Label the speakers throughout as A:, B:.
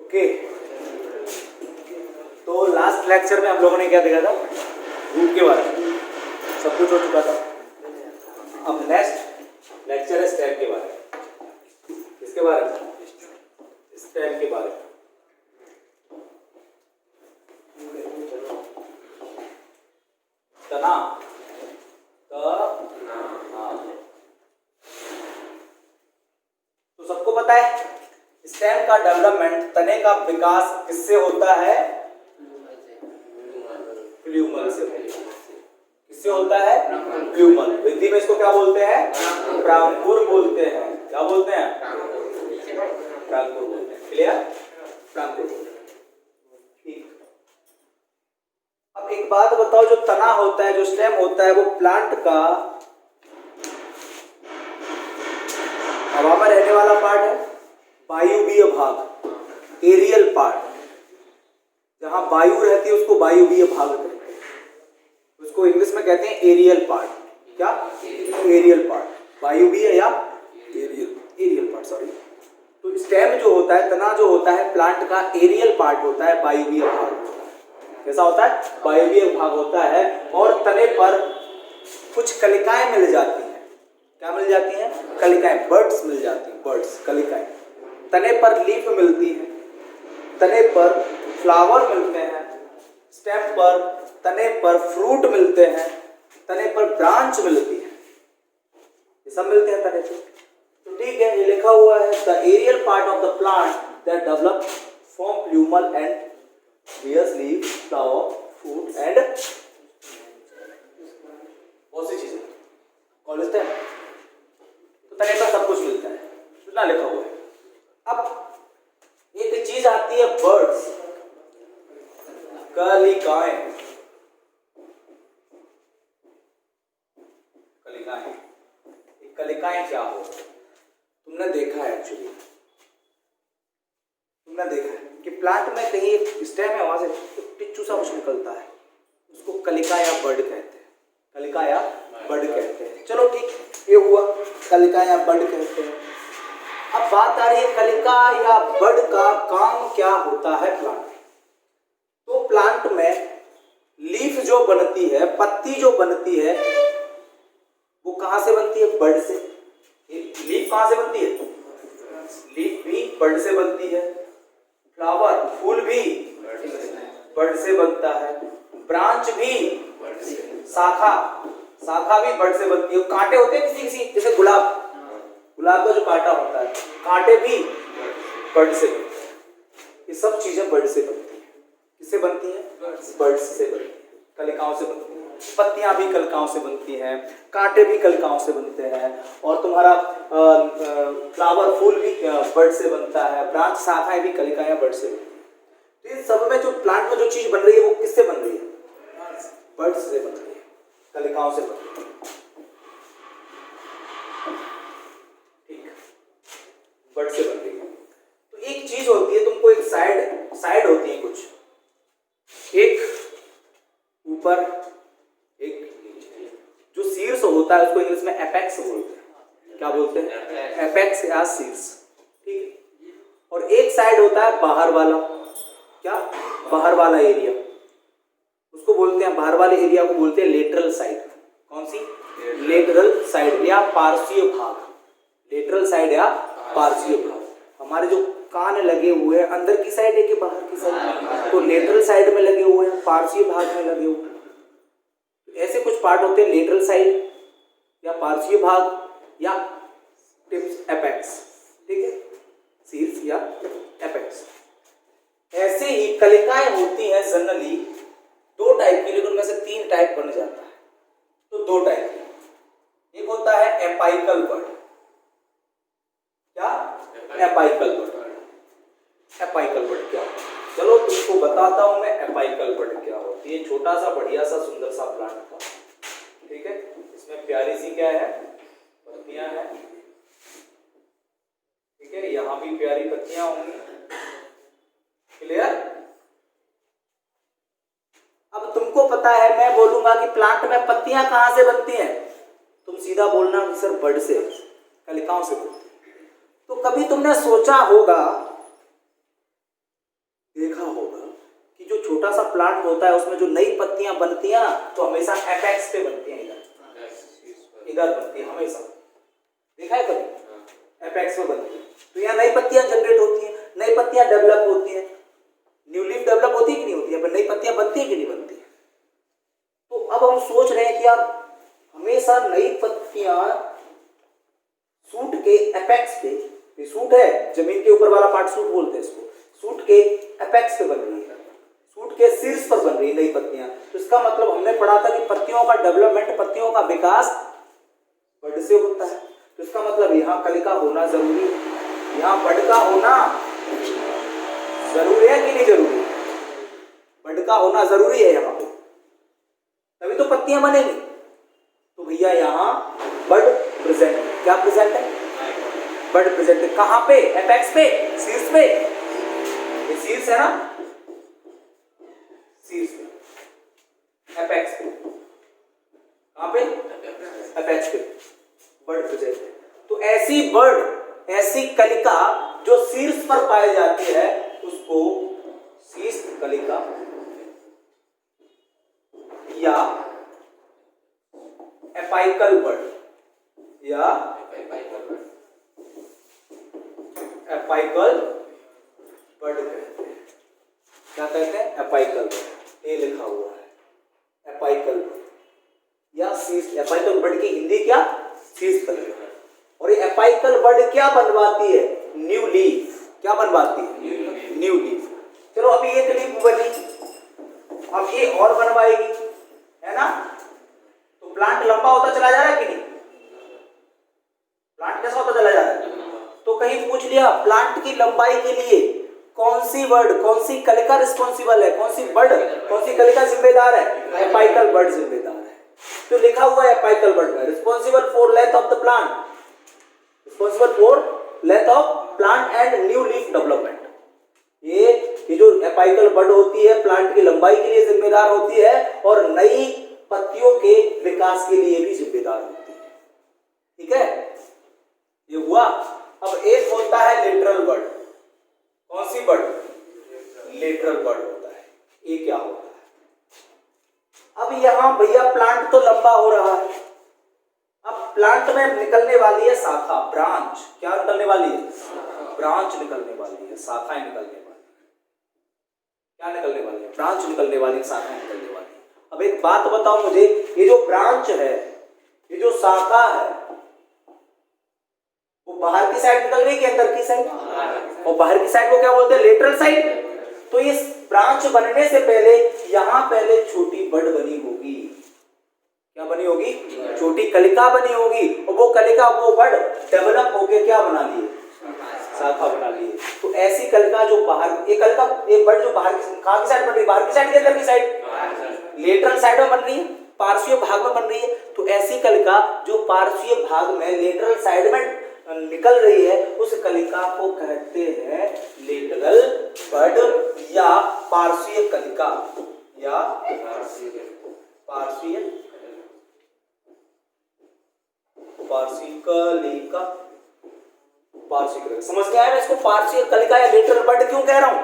A: Okay, तो last lecture में हम लोगों ने क्या देखा था? रूट के बारे में सब कुछ हो चुका था। अब नेक्स्ट लेक्चर है स्टेप के बारे में। किसके बारे में? स्टेप के बारे में। तना तो सबको पता है स्टेम का डेवलपमेंट, तने का विकास किससे होता है? फ्लूमल से। किससे होता है? फ्लूमल। हिंदी में इसको क्या बोलते हैं? प्रांकुर बोलते हैं। क्या बोलते हैं? प्रांकुर बोलते हैं। क्लियर? प्रांकुर। ठीक। अब एक बात बताओ, जो तना होता है, जो स्टेम होता है, वो प्लांट का हवा में रहने वाला पार्ट है, वायुवीय भाग, एरियल पार्ट। जहां वायु रहती है उसको वायुवीय भाग कहते हैं। उसको इंग्लिश में कहते हैं एरियल पार्ट। क्या? Aerial part. वायुवीय या एरियल पार्ट, सॉरी। तो स्टेम जो होता है, तना जो होता है, प्लांट का एरियल पार्ट होता है, वायुवीय भाग। कैसा होता है? वायुवीय भाग होता है। और तने पर कुछ कलिकाएं मिल जाती हैं। क्या मिल जाती हैं? कलिकाएं, बर्ड्स मिल जाती हैं, बर्ड्स, कलिकाएं। तने पर लीफ मिलती है, तने पर फ्लावर मिलते हैं, स्टेम पर, तने पर फ्रूट मिलते हैं, तने पर ब्रांच मिलती है। ये सब मिलते हैं तने पे। तो ठीक है, ये लिखा हुआ है the aerial part of the plant that develop from plumule and bears leaf, flower, fruit and बहुत सी चीजें कॉलेज है। तो तने पर सब कुछ मिलता है, इतना लिखा हुआ है। अब एक चीज आती है बर्ड्स, कलिकाएं। कलिकाएं, कलिकाएं क्या हो? तुमने देखा है, एक्चुअली तुमने देखा है कि प्लांट में कहीं एक स्टेम है, वहां से टिच्चू सा कुछ निकलता है, उसको कलिका या बड कहते हैं। कलिका या बड कहते हैं। चलो ठीक, ये हुआ, कलिका या बड कहते हैं। अब बात आ रही है कलिका या बड का काम क्या होता है प्लांट में। तो प्लांट में लीफ जो बनती है, पत्ती जो बनती है, वो कहां से बनती है? बड से। लीफ कहां से बनती है? लीफ भी बड से बनती है। फ्लावर, फूल भी बड से बनता है। ब्रांच भी, शाखा, शाखा भी बड से बनती है। कांटे होते हैं किसी किसी, जैसे गुलाब, गुलाब का जो कांटा होता है, कांटे भी बड से बनते हैं। ये सब चीजें बड से बनती हैं। किससे बनती हैं? बड से बनती है, कलिकाओं से बनती है। पत्तियां भी कलिकाओं से बनती हैं, कांटे भी कलिकाओं से बनते हैं, और तुम्हारा फ्लावर, फूल भी बड से बनता है, ब्रांच, शाखाएं भी कलिकाएं बड से बनती हैं। तो इन सब में जो प्लांट में जो चीज बन रही है वो किससे बन रही है? बड से बन रही है, कलिकाओं से बन रही है। ठीक, बड से बन रही है। तो एक चीज होती है, तुमको एक साइड होती है कुछ, एक ऊपर एक नीचे। जो शीर्ष होता है उसको इंग्लिश में एपेक्स बोलते हैं। क्या बोलते हैं? एपेक्स या शीर्ष। ठीक है। और एक साइड होता है बाहर वाला। क्या? बाहर वाला एरिया, उसको बोलते हैं, बाहर वाले एरिया को बोलते हैं लेटरल साइड। कौन सी? लेटरल साइड या पार्श्वीय भाग। लेटरल साइड या पार्श्वीय भाग। हमारे जो कान लगे हुए हैं अंदर की साइड है कि बाहर की साइड? तो लेटरल साइड में लगे हुए हैं, पार्श्वीय भाग में लगे हुए हैं। ऐसे कुछ पार्ट होते हैं, लेटरल साइड या पार्श्वीय भाग या टिप्स, एपेक्स। ठीक है, शीर्ष या एपेक्स। ऐसे ही कलिकाएं होती हैं जनरली दो टाइप की, लेकिन उनमें से तीन टाइप बन जाता है। तो दो टाइप की, एक होता है एपाइकल बड। क्या? एपाइकल बड। एपाइकल बड क्या होता है? चलो तुमको बताता हूं मैं एपाइकल बड क्या होती है। छोटा सा बढ़िया सा सुंदर सा प्लांट था। ठीक है, इसमें प्यारी सी क्या है? पत्तियां हैं। ठीक है, यहां भी प्यारी पत्तियां होंगी। क्लियर? अब तुमको पता है, मैं बोलूंगा कि प्लांट में पत्तियां कहां से बनती हैं, तुम सीधा बोलना सर बड से, कलिकाओं से बनती है। तो कभी तुमने सोचा होगा देखा होगा कि जो छोटा सा प्लांट होता है उसमें जो नई पत्तियां बनती हैं ना, तो हमेशा एपेक्स पे बनती हैं, इधर बनती है हमेशा। देखा है कभी? एपेक्स पे बनती है। तो यहाँ नई पत्तियां जनरेट होती हैं, नई पत्तियां डेवलप होती हैं, न्यू लीफ डेवलप होती है कि नहीं होती है, पर नई पत्तियां बनती है कि नहीं बनती है। तो अब हम सोच रहे हैं कि यार हमेशा नई पत्तियां सूट के एपेक्स पे, ये सूट है जमीन के ऊपर वाला पार्ट, सूट बोलते हैं इसको, सूट के एपेक्स पे बन रही है, सूट के शीर्ष पर बन रही है नई पत्तियां। तो इसका मतलब हमने पढ़ा था कि पत्तियों का डेवलपमेंट, पत्तियों का विकास बड से होता है। तो इसका मतलब यहाँ कलिका होना जरूरी है, यहाँ बड का होना जरूरी है कि नहीं जरूरी? बड का होना जरूरी है यहाँ पे, तभी तो पत्तियां बनेंगी। तो भैया यहाँ बड प्रेजेंट है। क्या प्रेजेंट है? बड प्रेजेंट है। कहाँ पे? एपेक्स पे, शीर्ष पे। ये शीर्ष है ना, शीर्ष पे, एपेक्स पे। कहाँ पे? एपेक्स पे बड प्रेजेंट है। तो ऐसी बड, ऐसी कलिका जो शीर्ष पर पाई जाती है उसको शीर्ष कलिका या एपाइकल बड, या एपाइकल बड कहते हैं। क्या कहते हैं? एपाइकल बड। ये लिखा हुआ है एपाइकल बड या शीर्ष। एपाइकल बड की हिंदी क्या? शीर्ष कलिका। और ये एपाइकल बड क्या बनवाती है? New leaf. क्या बनवाती है? New leaf. चलो अभी एक लीफ बनी, अब ये और बनवाएगी, है ना? तो प्लांट लंबा होता चला जा रहा है कि नहीं? प्लांट कैसा होता चला जा रहा है? तो कहीं पूछ लिया प्लांट की लंबाई के लिए कौन सी बर्ड, कौन सी कलिका रिस्पॉन्सिबल है, कौन सी बर्ड, कौन सी कलिका जिम्मेदार है? एपाइकल बर्ड जिम्मेदार है। तो लिखा हुआ है एपाइकल बर्ड में responsible for length of the plant, responsible for length of plant and new leaf development. ये जो एपाइकल बर्ड होती है प्लांट की लंबाई के लिए जिम्मेदार होती है और नई पत्तियों के विकास के लिए भी जिम्मेदार होती है। ठीक है, ये हुआ। अब एक होता है लेटरल बर्ड। कौन सी बर्ड? लेटरल बर्ड होता है। ये क्या होता है? अब यहां भैया प्लांट तो लंबा हो रहा है, अब प्लांट में निकलने वाली है शाखा, ब्रांच। क्या निकलने वाली है? ब्रांच निकलने वाली है, शाखाएं निकलने वाली है। क्या निकलने वाली है? ब्रांच निकलने वाली है, शाखाएं निकलने वाली है। अब एक बात बताओ मुझे, ये जो ब्रांच है, ये जो शाखा है, वो बाहर की साइड निकल रही है कि अंदर की साइड? और बाहर की साइड को क्या बोलते हैं? Lateral side. तो इस ब्रांच बनने से पहले यहां पहले छोटी बड बनी होगी। क्या बनी होगी? छोटी कलिका बनी होगी। और वो कलिका, वो बड डेवलप होके क्या बना लिए? शाखा बना लिए। तो ऐसी कलिका जो बाहर, एक कलिका, एक बड जो बाहर कहाँ की साइड बन रही है? बाहर की साइड के अंदर की साइड? लेटरल साइड में बन रही है, पार्श्वीय भाग में बन रही है। तो ऐसी कलिका जो पार्श्वीय भाग में लेटरल साइड में निकल रही है, उस कलिका को कहते हैं लेटरल बड या पार्श्वीय कलिका, या पार्श्वीय कलिका। पार्श्वीय कलिका समझ में आया? मैं इसको पार्श्वीय कलिका या लेटरल बड क्यों कह रहा हूं?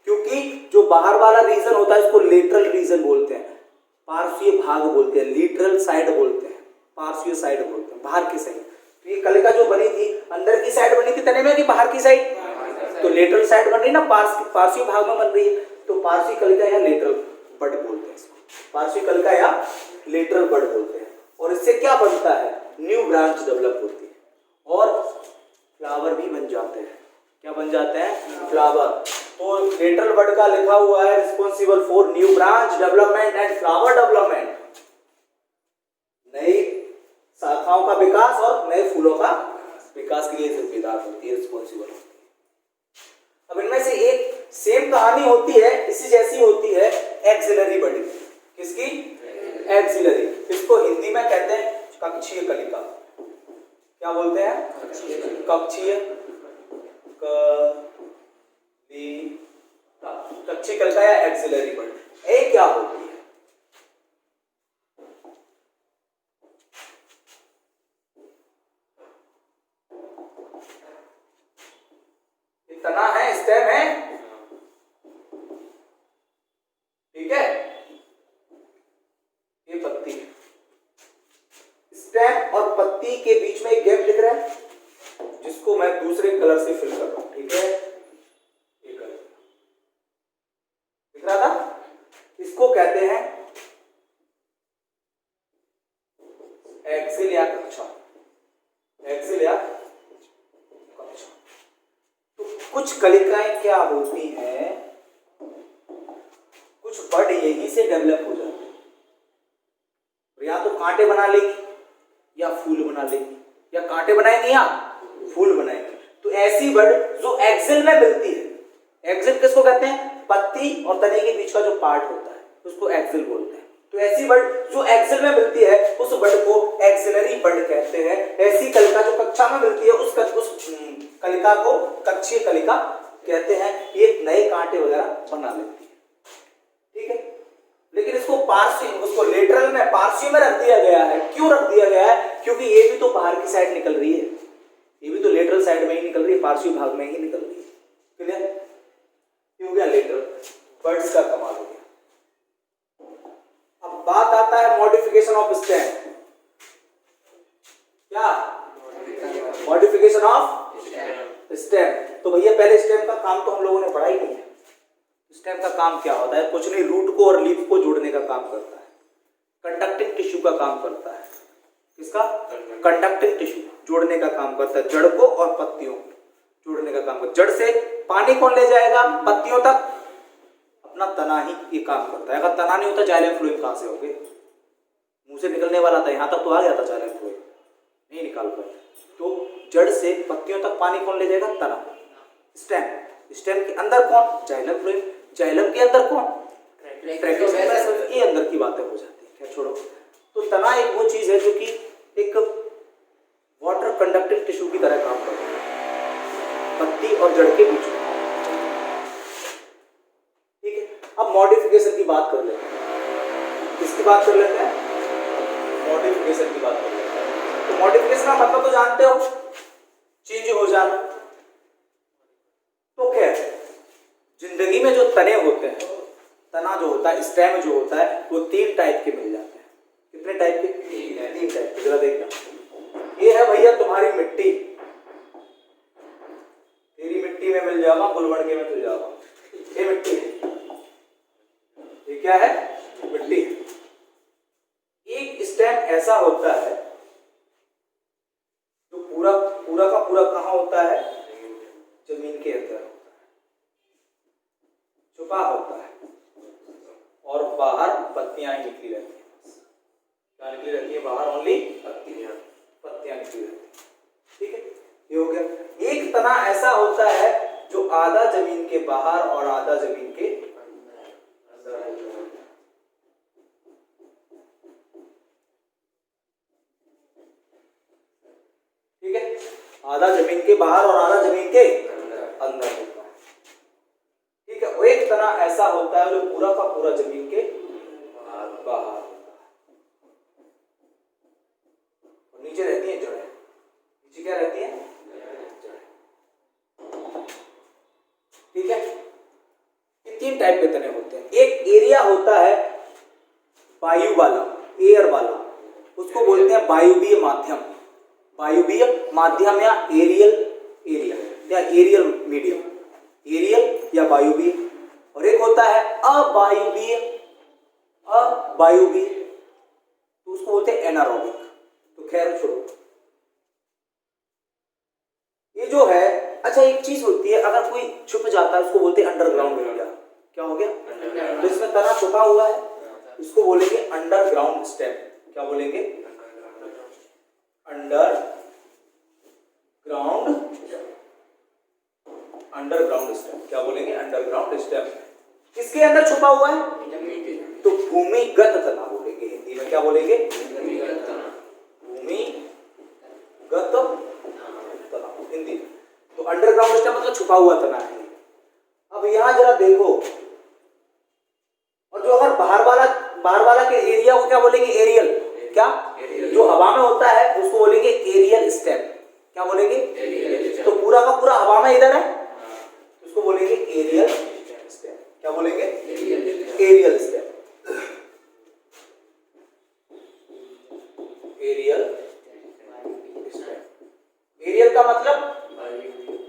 A: क्योंकि जो बाहर वाला रीजन होता है इसको लेटरल रीजन बोलते हैं, पार्श्वीय भाग बोलते हैं, लेटरल साइड बोलते हैं, पार्श्वीय साइड बोलते हैं, बाहर की साइड। तो ये कलिका जो बनी थी अंदर की साइड बनी थी तने में कि बाहर की साइड? तो लेटरल साइड बन रही ना, पार्श्वीय भाग में बन रही है। तो पार्श्वीय कलिका या लेटरल बड बोलते हैं इसको, पार्श्वीय कलिका या लेटरल बड बोलते हैं। और इससे क्या बनता है? न्यू ब्रांच डेवलप होती है और फ्लावर भी बन जाते हैं। क्या बन जाते हैं? फ्लावर। तो लेटरल बड का लिखा हुआ है responsible for new branch development and flower development, नई शाखाओं का विकास और नए फूलों का विकास के लिए जिम्मेदार होती है, रिस्पॉन्सिबल होती है। अब इनमें से एक सेम कहानी होती है, इसी जैसी होती है एक्सिलरी बड। किसकी? एक्सिलरी। इसको हिंदी में कहते हैं कक्षीय कलिका। क्या बोलते हैं? कक्षीय कक्षीय कलिका या एक्सिलरी बड। ये क्या होती है? तना है, स्टेम है, कुछ कलिकाएं क्या होती हैं, कुछ बड यहीं से डेवलप हो जाते हैं, या तो कांटे बना लेगी या फूल बना लेगी, या कांटे बनाएंगे या फूल बनाएंगे। तो ऐसी बड जो एक्सिल में मिलती है, एक्सिल किसको कहते हैं, पत्ती और तने के बीच का जो पार्ट होता है उसको एक्सिल बोलते हैं। तो ऐसी बड जो एक्सिल में मिलती है उस बड को एक्सिलरी बड कहते हैं। ऐसी कलिका जो कक्षा में मिलती है उस कलिका को कक्षीय कलिका कहते हैं। ये नए कांटे वगैरह बना लेती है, ठीक है। लेकिन इसको उसको लेटरल में पार्श्व में रख दिया गया है। क्यों रख दिया गया है, क्योंकि ये भी तो बाहर की साइड निकल रही है, ये भी तो लेटरल साइड में ही निकल रही है, पार्श्व भाग में ही निकल रही है। क्लियर, ये हो गया लेटरल बर्ड्स का कमाल हो गया। अब बात आता है मॉडिफिकेशन ऑफ स्टेम। क्या मॉडिफिकेशन ऑफ स्टेम? तो भैया पहले स्टेम का काम तो हम लोगों ने पढ़ा ही नहीं है। स्टेम का काम क्या होता है? कुछ नहीं, रूट को और लीफ को जोड़ने का काम करता है, कंडक्टिंग टिश्यू का काम करता है। किसका? कंडक्टिंग टिश्यू जोड़ने का काम करता है, जड़ को और पत्तियों को जोड़ने का काम करता है। जड़ से पानी कौन ले जाएगा पत्तियों तक? अपना तना ही ये काम करता है। अगर तना नहीं होता जाइलम फ्लोएम कहां से होगे? मुंह से निकलने वाला था, यहां तक तो आ गया था जाइलम फ्लोएम, नहीं निकाल पाए। तो जड़ से पत्तियों तक पानी कौन ले जाएगा? तना। स्टेम, स्टेम के अंदर कौन? Xylem phloem. जाइलम के अंदर कौन? ट्रैकियोस्पेस। ये अंदर की बातें हो जाती है, क्या छोड़ो। तो तना एक वो चीज है जो कि एक वाटर कंडक्टिंग टिश्यू की तरह काम करता है पत्ती और जड़ के बीच में, ठीक है। अब मॉडिफिकेशन की बात कर लेते हैं। किसकी बात कर लेते हैं? मॉडिफिकेशन की बात कर लेते हैं। तो मॉडिफिकेशन का मतलब तो जानते हो, चेंज हो जाना। तो क्या है, जिंदगी में जो तने होते हैं, तना जो होता है, स्टेम जो होता है, वो 3 टाइप के मिल जाते हैं। कितने टाइप के? 3 टाइप के। जरा देखना, ये है भैया तुम्हारी मिट्टी, तेरी मिट्टी में मिल जाएगा, गुलबर्गे में मिल जाएगा। ये मिट्टी है, ये क्या है? मिट्टी। एक स्टेम ऐसा होता है जो पूरा पूरा का पूरा कहाँ होता है? जमीन के अंदर होता है, छुपा होता है, और बाहर पत्तियां ही निकली रहती है। क्या निकली रहती है? बाहर ओनली पत्तियां निकली रहती है, ठीक है। ये हो गया। एक तना ऐसा होता है जो आधा जमीन के बाहर और आधा जमीन के अंदर है। ठीक है, आधा जमीन के बाहर और आधा जमीन के अंदर होता है, ठीक है। वो एक तना ऐसा होता है जो पूरा का पूरा जमीन के बाहर होता है, और नीचे रहती है जड़ें। नीचे क्या रहती है? जड़ें, ठीक है। ये 3 टाइप के तने होते हैं। एक एरिया होता है वायु वाला, एयर वाला, उसको बोलते हैं वायुवीय माध्यम, वायुवीय माध्यम या एरियल एरिया या एरियल मीडियम, एरियल या वायुवीय। और एक होता है अवायुवीय, अवायुवीय, तो उसको बोलते हैं एनारोबिक। तो खैर छोड़ो, ये जो है। अच्छा, एक चीज होती है, अगर कोई छुप जाता है उसको बोलते हैं अंडरग्राउंड एरिया। क्या हो गया? तो इसमें तना छुपा हुआ है, इसको बोलेंगे अंडरग्राउंड स्टेम। क्या बोलेंगे? Underground stem. क्या बोलेंगे? Underground stem. किसके अंदर छुपा हुआ है? तो भूमिगत तना बोलेंगे हिंदी में। क्या बोलेंगे? भूमिगत तना हिंदी में। तो अंडरग्राउंड स्टेम मतलब छुपा हुआ तना है। अब यहां जरा देखो, और जो अगर बाहर वाला के एरिया को क्या बोलेंगे? एरियल। क्या? जो हवा में होता है उसको बोलेंगे एरियल स्टेम। क्या बोलेंगे? तो पूरा का पूरा हवा में इधर है, उसको बोलेंगे एरियल स्टेम। क्या बोलेंगे? Aerial stem. Aerial stem. Aerial का मतलब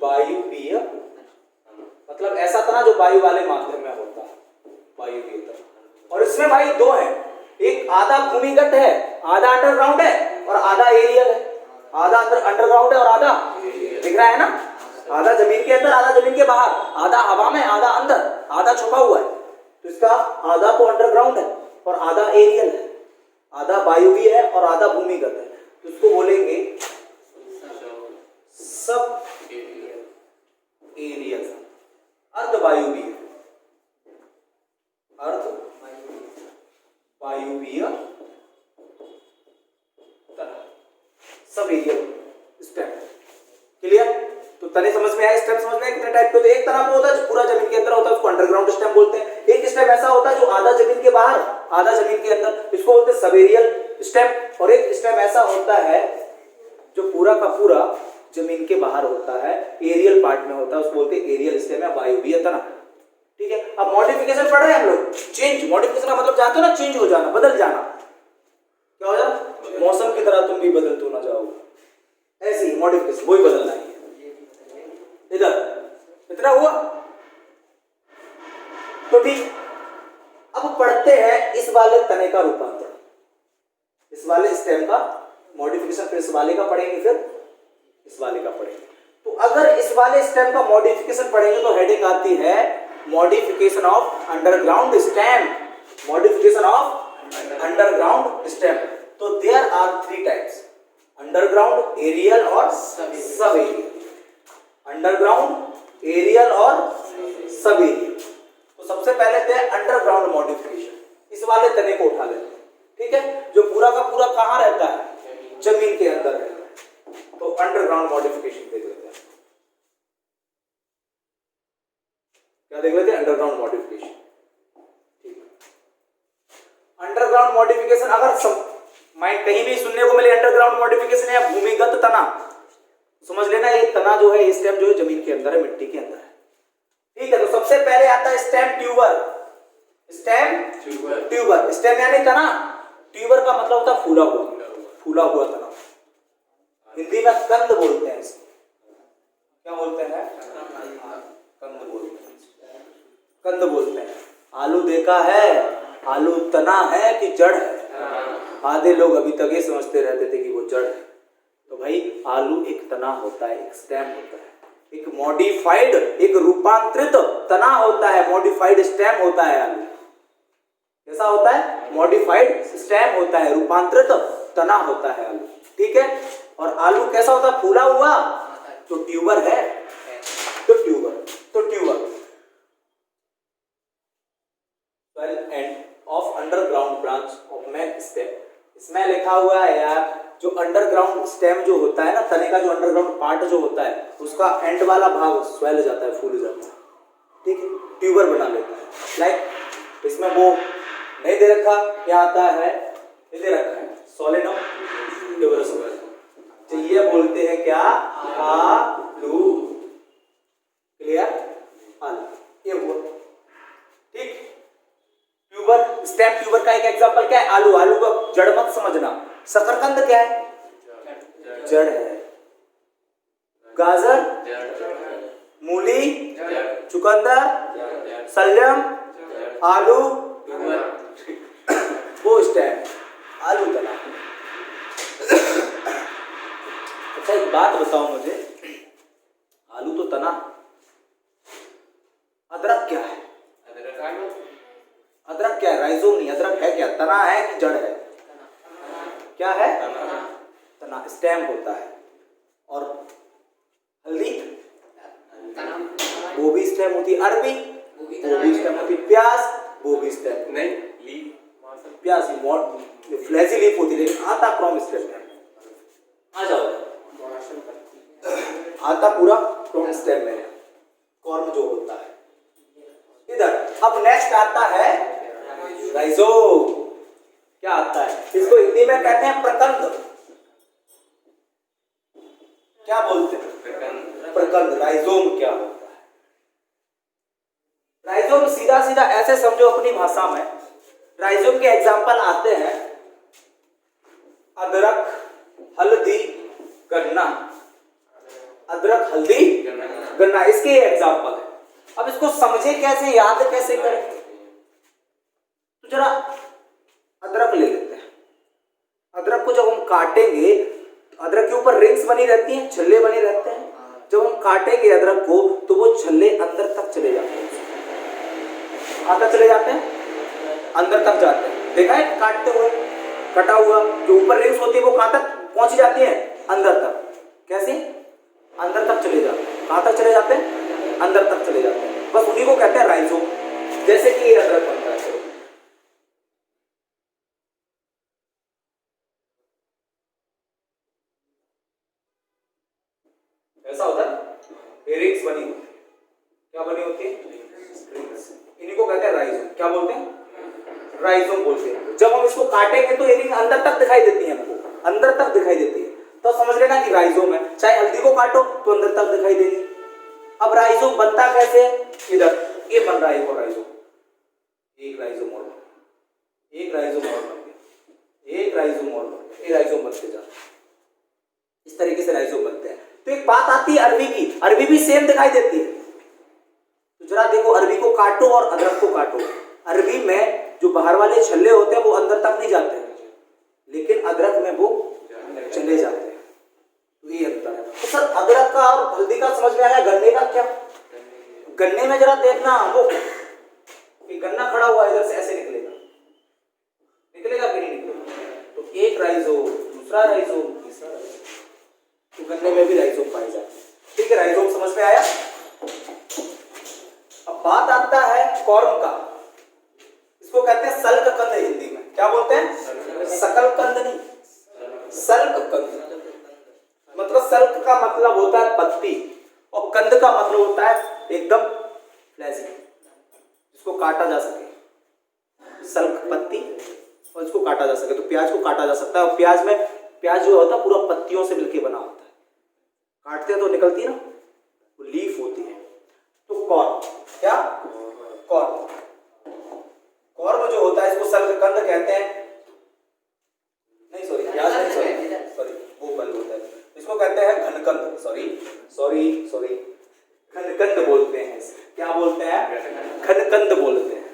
A: वायुवीय, मतलब ऐसा तना जो वायु वाले माध्यम में होता है, वायुवीय तना। और इसमें भाई 2 है, एक आधा भूमिगत है, आधा अंडरग्राउंड है, और आधा एरियल है। आधा अंडरग्राउंड है और आधा दिख रहा है ना, आधा जमीन के अंदर, आधा जमीन के बाहर, आधा हवा में, आधा अंदर, आधा छुपा हुआ है। तो इसका आधा तो अंडरग्राउंड है और आधा एरियल है, आधा वायुवीय है और आधा भूमिगत है। तो इसको बोलेंगे sub aerial, अर्धवायुवीय, अर्धवायुवीय sub aerial stem. Clear? तो तने समझ में आया, स्टेम समझ में आया। कितने टाइप के होते हैं? एक तरह का होता है जो पूरा जमीन के अंदर होता है, उसको अंडरग्राउंड स्टेम बोलते हैं। एक स्टेम ऐसा होता है जो आधा जमीन के बाहर, आधा जमीन के अंदर, इसको बोलते हैं सब एरियल स्टेम। और एक स्टेम ऐसा होता है जो पूरा का पूरा जमीन के बाहर होता है, एरियल पार्ट में होता है, उसको बोलते हैं एरियल स्टेम या वायुवीय तना। ठीक है? अब मॉडिफिकेशन पढ़ रहे हैं हम लोग। चेंज, मॉडिफिकेशन का मतलब जानते हो ना, चेंज हो जाना, बदल जाना। क्या हो जाना? मौसम की तरह तुम भी बदल तो ना जाओ, ऐसे ही मॉडिफिकेशन, वही बदलना है। इधर इतना हुआ तो ठीक। अब पढ़ते हैं इस वाले तने का रूपांतरण, इस वाले स्टेम का मॉडिफिकेशन, फिर इस वाले का पढ़ेंगे, फिर इस वाले का पढ़ेंगे। तो अगर इस वाले स्टेम का मॉडिफिकेशन पढ़ेंगे तो हेडिंग आती है modification of underground stem, modification of underground stem. तो there are 3 types, underground, aerial और सब एरियल। अंडरग्राउंड, एरियल और सब एरियल। तो सबसे पहले थे अंडरग्राउंड मॉडिफिकेशन, इस वाले तने को उठा लेते हैं। ठीक है? जो पूरा का पूरा कहां रहता है? जमीन के अंदर रहता है। तो अंडरग्राउंड मॉडिफिकेशन देख लेते हैं। क्या देख लेते हैं? Underground modification. अंडरग्राउंड मॉडिफिकेशन अगर माइंड कहीं भी सुनने को मिले अंडरग्राउंड मॉडिफिकेशन या भूमिगत तना, समझ लेना ये तना जो है, स्टेम जो है जमीन के अंदर है, मिट्टी के अंदर है। ठीक है? तो सबसे पहले आता है stem tuber. Stem tuber, stem यानी तना, ट्यूबर का मतलब होता है फूला हुआ, फूला हुआ तना। हिंदी में कंद बोलते हैं इसको। क्या बोलते हैं? कंद बोलते हैं, कंद बोलते हैं। आलू देखा है, आलू तना है कि जड़ है? आधे लोग अभी तक ये समझते रहते थे कि वो जड़ है। तो भाई आलू एक तना होता है, एक स्टेम होता है, एक मॉडिफाइड, एक रूपांतरित तना होता है, मॉडिफाइड स्टेम होता है आलू। कैसा होता है? मॉडिफाइड स्टेम होता है, रूपांतरित तना होता है आलू। ठीक है? और आलू कैसा होता है? फूला हुआ, तो ट्यूबर है, तो tuber end of underground branch of man stem. इसमें लिखा हुआ है यार, जो अंडरग्राउंड स्टेम जो होता है ना, तने का जो अंडरग्राउंड पार्ट जो होता है, उसका एंड वाला भाग स्वेल जाता है, फूल जाता है। ठीक है? ट्यूबर बना लेता है। लाइक इसमें वो नहीं दे रखा, क्या आता है? ये दे रखा है सोलेनम ट्यूबरस, तो ये बोलते हैं क्या? आलू। क्लियर? आलू ये हुआ। ठीक? ट्यूबर, स्टेम ट्यूबर का एक एग्जांपल क्या है? आलू। आलू को जड़ मत समझना। शकरकंद क्या है? जड़ है। गाजर, मूली, चुकंदर, शलजम, आलू, वो स्टेम, आलू तना। अच्छा एक बात बताओ मुझे, आलू तो तना, अदरक क्या है? अदरक क्या है? राइजोम नहीं, अदरक है क्या? तना है कि जड़ है? क्या है? तना, स्टेम होता है। और हल्दी, वो भी स्टेम होती है। अरबी, वो भी स्टेम होती है। प्याज, वो भी स्टेम नहीं, प्याज फ्लैजी लीफ होती है, लेकिन आता क्रॉम स्टेम है। आ जाओ, आता पूरा क्रॉम स्टेम में, कॉर्म जो होता है इधर। अब नेक्स्ट आता है राइजोम। क्या आता है? इसको हिंदी में कहते हैं प्रकंद। क्या बोलते हैं? प्रकंद। राइजोम क्या होता है? राइजोम सीधा सीधा ऐसे समझो अपनी भाषा में, राइजोम के एग्जाम्पल आते हैं अदरक, हल्दी, गन्ना। अदरक, हल्दी, गन्ना, इसके एग्जाम्पल है। अब इसको समझे कैसे, याद कैसे करें? तो जरा अदरक ले लेते हैं। अदरक को जब हम काटेंगे, अदरक के ऊपर रिंग्स बनी रहती हैं, छल्ले बने रहते हैं। जब हम काटेंगे अदरक को तो वो छल्ले अंदर तक चले जाते हैं। कहाँ तक चले जाते हैं? अंदर तक जाते हैं। देखा है काटते हुए, कटा हुआ जो ऊपर रिंग्स होती है वो कहाँ तक पहुंच जाती है? अंदर तक। कैसे? अंदर तक चले जाते हैं। कहाँ तक चले जाते हैं? अंदर तक चले जाते हैं। बस उन्हीं को कहते हैं राइजोम। जैसे कि ये अदरक बनता है, ऐसा होता है। रिंग्स बनी होती है। क्या बनी होती है? रिंग्स। इन्हीं को कहते हैं राइजोम। क्या बोलते हैं? राइजोम बोलते हैं। जब हम इसको काटेंगे तो ये रिंग अंदर तक दिखाई देती है, हमको अंदर तक दिखाई देती है, तो समझ लेना कि राइजोम है। चाहे हल्दी को काटो तो अंदर तक दिखाई देगी। अब राइजोम बनता कैसे? इधर ये बन रहा है एक राइजोम, एक राइजोम और एक राइजोम और बन गया, एक राइजोम और बन गया, ये राइजोम बनते जाते हैं। इस तरीके से राइजोम बनते हैं। तो एक बात आती है अरबी की, अरबी भी सेम दिखाई देती है। तो जरा देखो, अरबी को काटो और अदरक को काटो। अरबी में जो बाहर वाले छल्ले होते हैं वो अंदर तक नहीं जाते, लेकिन अदरक में वो चले जाते हैं। तो ये अंतर है। तो सर अदरक का और हल्दी का समझ में आया, गन्ने का क्या? गन्ने में जरा देखना वो गन्ना खड़ा हुआ इधर से ऐसे निकलेगा, निकलेगा कि नहीं निकलेगा? तो एक राइजोम, दूसरा राइजोम, तीसरा राइजोम। तो गन्ने में भी राइजोम पाए जाते हैं। ठीक है, राइजोम समझ में आया। अब बात आता है कॉर्म का। इसको कहते हैं सल्ककंद हिंदी में। क्या बोलते हैं? सकलकंद नहीं, सल्ककंद। मतलब सल्क का मतलब होता है पत्ती और कंद का मतलब होता है एकदम फ्लैजी, जिसको काटा जा सके। सल्क पत्ती और इसको काटा जा सके। तो प्याज को काटा जा सकता है, और प्याज में प्याज जो होता है पूरा पत्तियों से मिलके बना होता है। काटते हैं तो निकलती है ना, वो लीफ होती है। तो कॉर्म, क्या? कॉर्म। कॉर्म जो होता है इसको सल्ककंद कहते हैं। नहीं सॉरी, प्याज नहीं, सॉरी वो बल होता है। इसको कहते हैं घनकंद। सॉरी घनकंद बोलते हैं। क्या बोलते हैं? घनकंद बोलते हैं।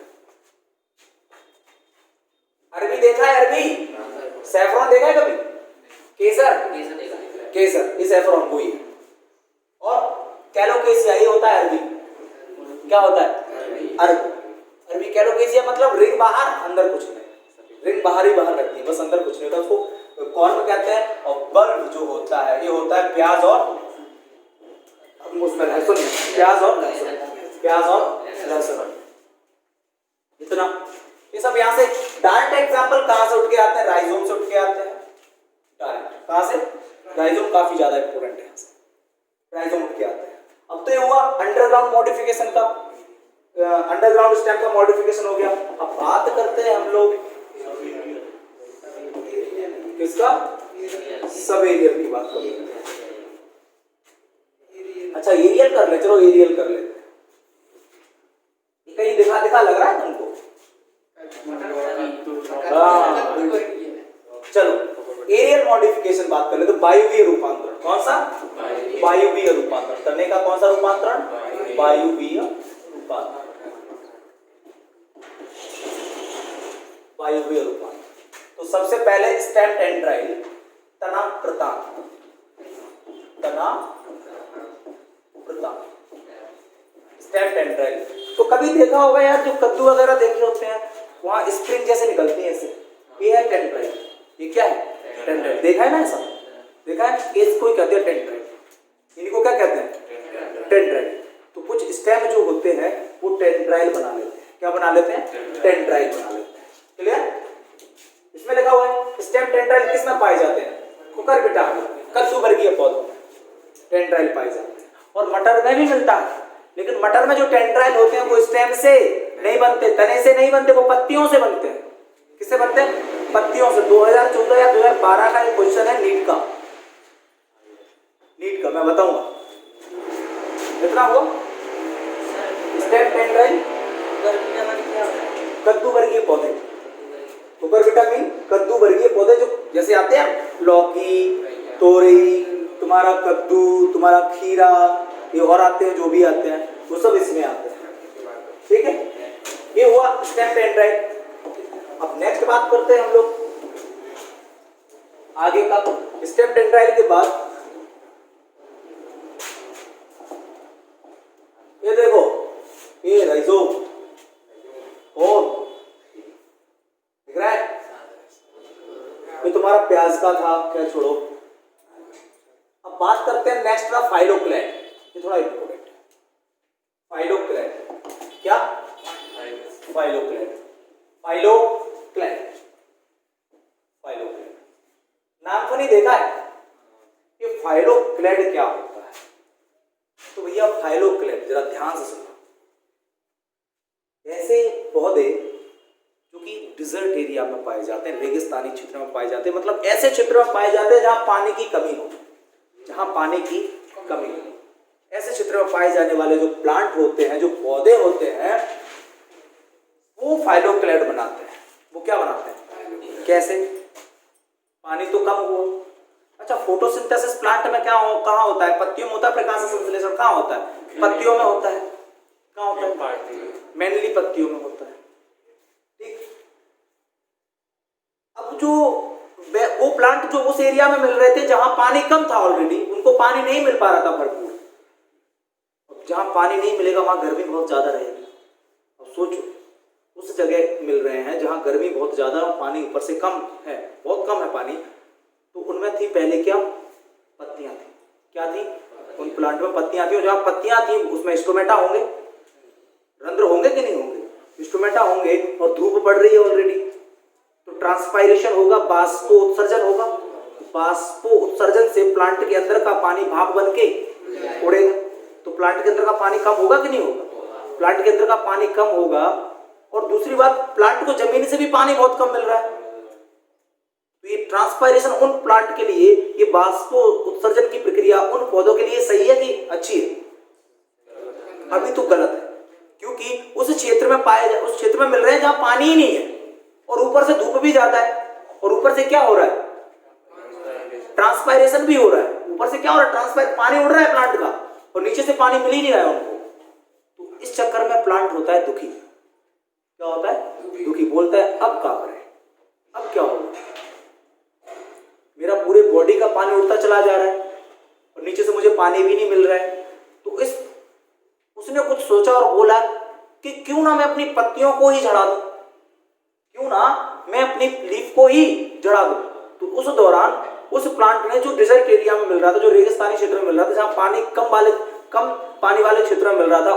A: अरबी देखा है? अरबी सैफरॉन देखा है कभी? केसर, केसर ये सैफरॉन को ही है। और कैलोकेसिया ये होता है अरबी। क्या होता है? अरबी कैलोकेसिया मतलब रिंग बाहर अंदर कुछ नहीं, रिंग बाहर ही बाहर रखती है, बस अंदर कुछ नहीं होता। उसको कॉर्म कहते हैं। और बल्ब जो होता है ये होता है प्याज और लहसुन, प्याज और लहसुन, प्याज और लहसुन। इतना ये सब यहाँ से डायरेक्ट एग्जांपल कहाँ से उठ के आते हैं? राइजोम से उठ के आते हैं डायरेक्ट। कहाँ से? राइजोम काफी ज्यादा इंपोर्टेंट है, यहाँ से राइजोम उठ के आते हैं। अब तो ये हुआ अंडरग्राउंड मॉडिफिकेशन का, अंडरग्राउंड स्टेम का मॉडिफिकेशन हो गया। अब बात करते हैं हम लोग किसका? सब एरियल की बात करें। अच्छा एरियल कर ले, चलो एरियल कर लेते हैं। कहीं दिखा दिखा लग रहा है तुमको? चलो एरियल मॉडिफिकेशन बात कर ले तो वायुवीय रूपांतरण। कौन सा? वायुवीय रूपांतरण। करने का कौन सा रूपांतरण? वायुवीय रूपांतरण। वायुवीय रूपांतरण। तो सबसे पहले स्टेम टेंड्राइल, तना प्रतान, तना प्रतान, स्टेम टेंड्राइल। तो कभी देखा होगा यार, जो कद्दू वगैरह देखे होते हैं वहां स्प्रिंग जैसे निकलती है ऐसे, ये है टेंड्राइल। ये क्या है? टेंड्राइल। देखा है ना ऐसा? देखा है? इसको ही कहते हैं टेंड्राइल। इनको क्या कहते हैं? टेंड्राइल। तो कुछ स्टेम जो होते हैं वो टेंड्राइल बना लेते हैं। क्या बना लेते हैं? टेंड्राइल बना लेते हैं। क्लियर? इसमें लिखा हुआ है स्टेम टेंड्राइल किस में पाए जाते हैं? कुकुरबिटा, कद्दू वर्गीय पौधों में टेंड्राइल पाए जाते हैं। और मटर में भी मिलता है, लेकिन मटर में जो टेंड्राइल होते हैं वो स्टेम से नहीं बनते, तने से नहीं बनते, वो पत्तियों से बनते हैं। किससे बनते हैं? पत्तियों से। 2014 या 2012 का एक क्वेश्चन है नीट का, नीट का मैं बताऊंगा। कितना हुआ? स्टेम टेंड्राइल कद्दू वर्गीय पौधे। कुकुरबिटा मीन कद्दू वर्गीय पौधे, जो जैसे आते हैं लौकी, तोरई, तुम्हारा कद्दू, तुम्हारा खीरा, ये और आते हैं जो भी आते हैं वो सब इसमें आते हैं। ठीक है, ये हुआ स्टेम टेंड्राइल। अब नेक्स्ट बात करते हैं हम लोग आगे का। स्टेम टेंड्राइल के बाद ए राइजोम, कौन दिख रहा है? ये तुम्हारा प्याज का था, क्या छोड़ो। अब बात करते हैं नेक्स्ट का फाइलोक्लेड। ये थोड़ा इंपॉर्टेंट है। फाइलोक्लेड क्या? Phylloclade, phylloclade, phylloclade. नाम तो नहीं देखा है? ये फाइलोक्लेड क्या होता है? तो भैया फाइलोक्लेड जरा ध्यान से सुनना। ऐसे पौधे जो कि डिजर्ट एरिया में पाए जाते हैं, रेगिस्तानी क्षेत्र में पाए जाते हैं, मतलब ऐसे क्षेत्र में पाए जाते हैं जहां पानी की कमी हो, जहां पानी की कमी हो। ऐसे क्षेत्र में पाए जाने वाले जो प्लांट होते हैं, जो पौधे होते हैं, वो फाइलोक्लेड बनाते हैं। वो क्या बनाते हैं? कैसे? पानी तो कम हुआ। अच्छा, फोटोसिंथेसिस प्लांट में क्या कहाँ होता है? पत्तियों में होता है। प्रकाश संश्लेषण कहाँ होता है? पत्तियों में होता है। कहाँ होता है? मेनली पत्तियों में होता है। ठीक। अब जो वो प्लांट जो उस एरिया में मिल रहे थे जहां पानी कम था, ऑलरेडी उनको पानी नहीं मिल पा रहा था भरपूर। अब जहां पानी नहीं मिलेगा वहां गर्मी बहुत ज्यादा रहेगी। अब सोचो, उस जगह मिल रहे हैं जहां गर्मी बहुत ज्यादा, पानी ऊपर से कम है, बहुत कम है पानी। तो उनमें थी पहले क्या? पत्तियां थी। क्या थी? उन प्लांट में पत्तियां थी, और जहां पत्तियां थी उसमें स्टोमेटा होंगे, रंध्र होंगे कि नहीं होंगे? स्टोमेटा होंगे। और धूप पड़ रही है ऑलरेडी, तो ट्रांसपायरेशन होगा, बाष्पोत्सर्जन होगा। बाष्पोत्सर्जन से प्लांट के अंदर का पानी भाप बन के उड़ेगा। तो प्लांट के अंदर का पानी कम होगा कि नहीं होगा? प्लांट के अंदर का पानी कम होगा। और दूसरी बात, प्लांट को जमीन से भी पानी बहुत कम मिल रहा है। तो ये ट्रांसपायरेशन उन प्लांट के लिए, ये बाष्पोत्सर्जन की प्रक्रिया उन पौधों के लिए सही है कि अच्छी है? अभी तो गलत है, क्योंकि उस क्षेत्र में मिल रहे हैं जहां पानी ही नहीं है, और ऊपर से धूप भी ज्यादा है, और ऊपर से क्या हो रहा है? ट्रांसपायरेशन भी हो रहा है। ऊपर से क्या हो रहा है? पानी उड़ रहा है प्लांट का, और नीचे से पानी मिल ही नहीं रहा है उनको। तो इस चक्कर में प्लांट होता है दुखी। क्या होता है? दुखी। बोलता है अब क्या करें, अब क्या होगा? मेरा पूरे बॉडी का पानी उड़ता चला जा रहा है, और नीचे से मुझे पानी भी नहीं मिल रहा है। तो उसने कुछ सोचा और बोला कि क्यों ना मैं अपनी पत्तियों को ही झड़ा दूं, क्यों ना मैं अपनी लीफ को ही झड़ा दूं। तो उस दौरान उस प्लांट ने, जो डिजर्ट एरिया में मिल रहा था, जो रेगिस्तानी क्षेत्र में मिल रहा था, जहां पानी कम पानी वाले क्षेत्र में मिल रहा था,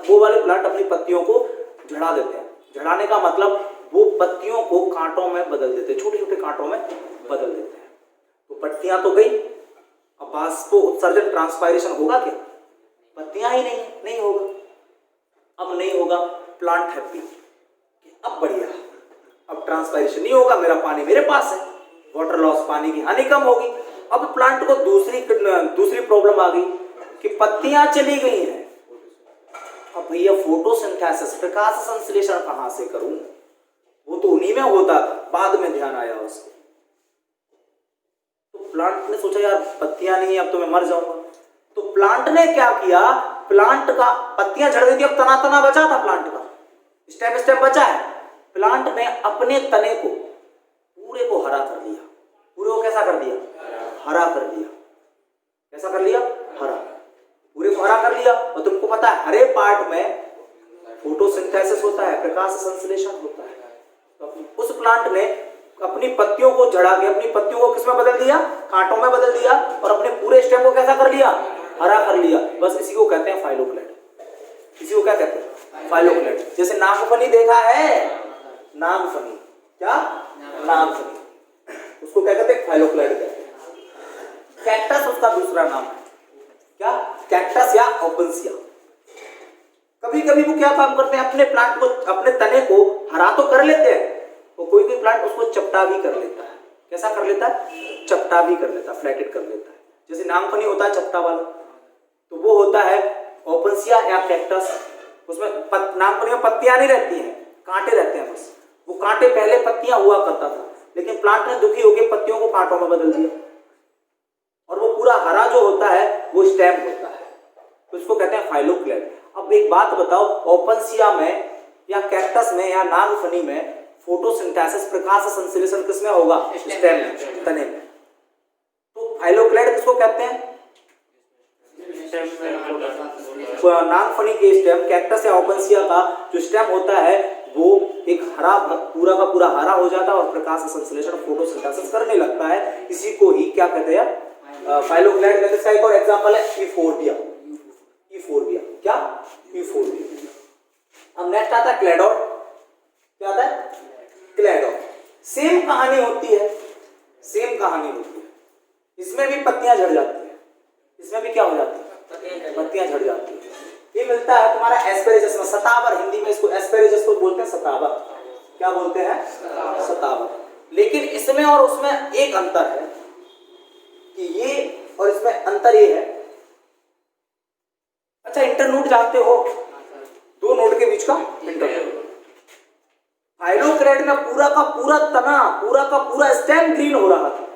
A: वो वाले प्लांट अपनी पत्तियों को झड़ा देते हैं। झड़ाने का मतलब वो पत्तियों को कांटों में बदल देते हैं, छोटे छोटे कांटों में बदल देते हैं। तो पत्तियां तो गई, अब बाष्पोत्सर्जन ट्रांसपायरेशन होगा क्या? पत्तियां ही नहीं होगा। अब नहीं होगा, प्लांट हैप्पी, अब बढ़िया, अब ट्रांसपायरेशन नहीं होगा, मेरा पानी मेरे पास है, वाटर लॉस, पानी की हानि कम होगी। अब प्लांट को दूसरी प्रॉब्लम आ गई कि पत्तियां चली गई हैं। अब भैया फोटोसिंथेसिस, प्रकाश संश्लेषण कहां से करूं? वो तो उन्हीं में होता था, बाद में ध्यान आया उसको। तो प्लांट ने सोचा यार पत्तियां नहीं है, अब तो मैं मर जाऊंगा। तो प्लांट ने क्या किया? प्लांट का पत्तियां झड़ गई थी, अब तना बचा था, प्लांट का स्टेम बचा है। प्लांट ने अपने तने को पूरे को हरा कर दिया। पूरे को कैसा कर दिया? हरा कर दिया। कैसा कर लिया? हरा। पूरे को हरा कर लिया। और तुमको पता है हरे पार्ट में फोटोसिंथेसिस होता है, प्रकाश संश्लेषण होता है। तो उस प्लांट ने अपनी पत्तियों को झड़ा के, अपनी पत्तियों को किसमें बदल दिया? कांटों में बदल दिया, और अपने पूरे स्टेम को कैसा कर लिया? हरा कर लिया। बस इसी को कहते हैं फाइलोक्लेड। इसी को क्या कहते हैं? फाइलोक्लेड। जैसे नागफनी देखा है, नागफनी, क्या? नागफनी, उसको क्या कहते हैं? फाइलोक्लेड कहते हैं। कैक्टस उसका दूसरा नाम है। क्या? कैक्टस या ओपनसिया। कभी कभी वो क्या काम करते हैं? अपने प्लांट को, अपने तने को हरा तो कर लेते हैं, और कोई प्लांट उसको चपटा भी कर लेता है। कैसा कर लेता है? चपटा भी कर लेता है, फ्लैटेड कर लेता है। जैसे नागफनी होता है चपटा वाला, तो वो होता है ओपनसिया या कैक्टस। उसमें नागफनी में पत्तियां नहीं रहती हैं, कांटे रहते हैं बस। वो कांटे पहले पत्तियां हुआ करता था, लेकिन प्लांट ने दुखी होकर पत्तियों को कांटों में बदल दिया, और वो पूरा हरा जो होता है वो स्टेम होता है। तो इसको कहते हैं फाइलोक्लेड। अब एक बात बताओ, ओपनसिया में या कैक्टस में या नागफनी में फोटोसिंथेसिस, प्रकाश संश्लेषण किसमें होगा? स्टेम में, तने में। तो फाइलोक्लेड किसको कहते हैं? नॉन फनी के स्टेम, कैक्टस या ऑर्किड का जो स्टेम होता है वो एक हरा, पूरा का पूरा हरा हो जाता है और प्रकाश संश्लेषण फोटोसिंथेसिस करने लगता है। इसी को ही क्या कहते हैं, फाइलोक्लैड कहते हैं। इसका एक और एग्जांपल है यूफोर्बिया। यूफोर्बिया क्या, यूफोर्बिया। अब नेक्स्ट आता है क्लेडोड। क्या आता है, क्लेडोड। सेम कहानी होती है, सेम कहानी होती है। इसमें भी पत्तियां झड़ जाती है, इसमें भी क्या हो जाती है, पत्तियां झड़ जाती है। ये मिलता है तुम्हारा एस्पेरेजस में, सतावर, हिंदी में इसको एस्पेरेजस को बोलते हैं सतावर। क्या बोलते हैं, सतावर। लेकिन इसमें और उसमें एक अंतर है कि ये और इसमें अंतर ये है, अच्छा इंटरनोड जानते हो, दो नोड के बीच का इंटरनोड। फाइलोक्लैड में पूरा का पूरा तना, पूरा का पूरा स्टेम ग्रीन हो रहा था,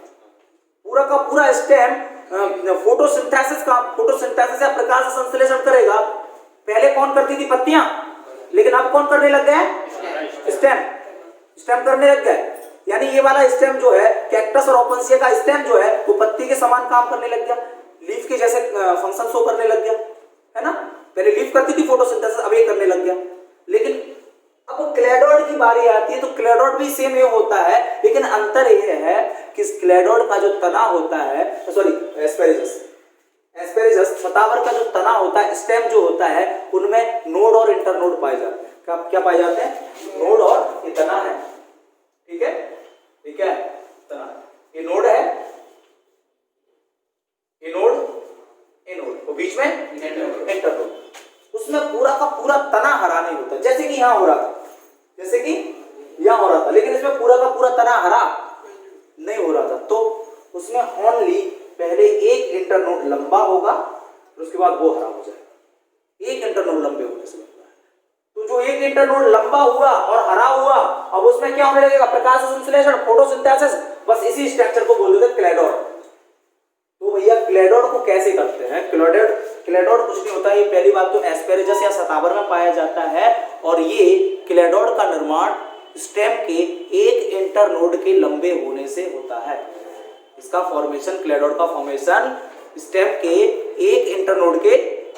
A: पूरा का पूरा स्टेम फोटोसिंथेसिस या प्रकाश संश्लेषण करेगा। पहले कौन करती थी, पत्तियां, लेकिन अब कौन करने लग गए, स्टेम करने लग गए। यानी ये वाला स्टेम जो है, कैक्टस और ओपनसिया का स्टेम जो है, वो पत्ती के समान काम करने लग गया, लीफ के जैसे फंक्शन शो करने लग गया, है ना। पहले लीफ करती थी फोटोसिंथेसिस, अब ये करने लग गया। लेकिन अब क्लेडोड की बारी आती है तो क्लेडोड भी सेम ये होता है, लेकिन अंतर ये है कि क्लेडोड का जो तना होता है, सॉरी एस्पेरेजस सतावर का जो तना होता है, स्टेम जो होता है, उनमें नोड और इंटरनोड पाए जाते हैं। क्या पाए जाते हैं, नोड और ये तना है। ठीक है, ठीक है, तना, ये नोड है, ये नोड, ये नोड, और बीच में इंटरनोड। उसमें पूरा का पूरा तना हरा नहीं होता, जैसे कि यहां हो रहा था, जैसे कि यहां हो रहा था, लेकिन इसमें पूरा का पूरा तना हरा नहीं हो रहा था। तो उसमें ओनली पहले एक इंटरनोड लंबा होगा और उसके बाद वो हरा हो जाएगा। एक इंटरनोड लंबे होने से लगता है। तो जो एक इंटरनोड लंबा हुआ और हरा हुआ, अब उसमें क्या होने लगेगा, प्रकाश संश्लेषण, फोटोसिंथेसिस। बस इसी स्ट्रक्चर को बोलते हैं क्लेडोड। तो भैया क्लेडोड को कैसे करते हैं, क्लेडोड कुछ नहीं होता। ये पहली बात तो एस्पेरेजस या सतावर में पाया जाता है, और ये क्लेडोड का निर्माण स्टेम के एक इंटरनोड के लंबे होने से होता है। इसका फॉर्मेशन, क्लेडोड का फॉर्मेशन स्टेम के एक इंटरनोड के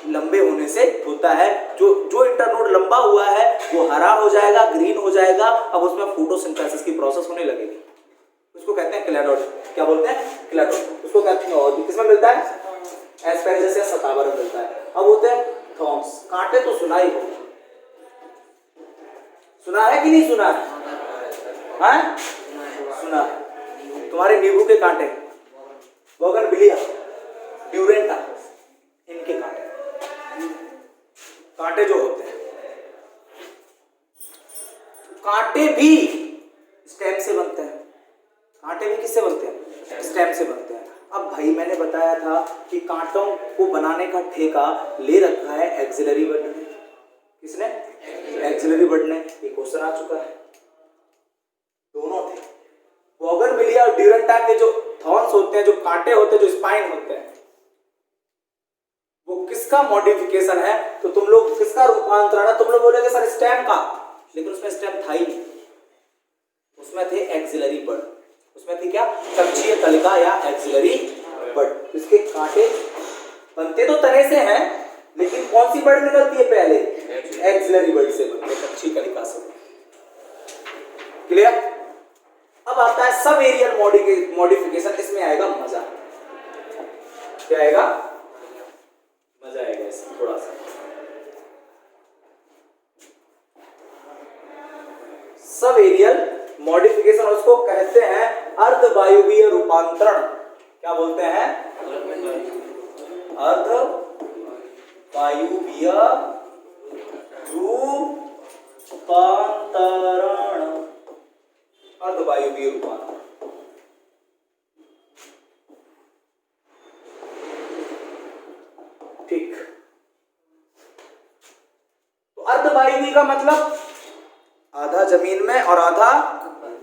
A: लंबे होने से होता है। जो इंटरनोड लंबा हुआ है वो हरा हो जाएगा, ग्रीन हो जाएगा। अब उसमें फोटोसिंथेसिस की प्रोसेस होने लगेगी, उसको कहते हैं क्लेडोड। क्या बोलते हैं, क्लेडोड। उसको कहते हैं, और किसमें मिलता है, एस्पेरेजस या सतावर में मिलता है। अब होते हैं थॉर्न्स, कांटे तो सुना ही होगा, सुना है कि नहीं सुना है, हाँ? सुना है। तुम्हारे नींबू के कांटे, बोगनविलिया, ड्यूरेंटा, इनके कांटे जो होते हैं, कांटे भी स्टेम से बनते हैं। कांटे भी किससे बनते हैं, स्टेम से बनते हैं। अब भाई मैंने बताया था कि कांटों को बनाने का ठेका ले रखा है एक्सिलरी बर्ड ने। किसने, एक्सिलरी बर्ड ने। ये क्वेश्चन आ चुका है, दोनों थे। बोगनविलिया और ड्यूरेंटा के जो थॉर्न्स होते हैं, जो कांटे होते हैं, जो स्पाइन होते हैं, वो किसका मॉडिफिकेशन है, तो तुम लोग किसका रूपांतरण है, तुम लोग बोलेंगे सर स्टेम का, लेकिन उसमें स्टेम था ही नहीं, उसमें थे एक्सिलरी बर्ड। उसमें थी क्या, कक्षीय कलिका या एक्सिलरी बर्ड। इसके कांटे बनते तो तने से हैं, लेकिन कौन सी बर्ड निकलती है पहले, एक्सिलरी बर्ड से बनते, कक्षीय कलिका से। क्लियर। अब आता है सब एरियल मॉडिफिकेशन। इसमें आएगा मजा, क्या आएगा, मजा आएगा इसमें थोड़ा सा। सब एरियल मॉडिफिकेशन, उसको कहते हैं अर्धवायुवीय रूपांतरण। क्या बोलते हैं, अर्धवायुवीय रूपांतरण, अर्धवायुवीय रूपांतरण। ठीक, तो अर्धवायुवीय का मतलब आधा जमीन में और आधा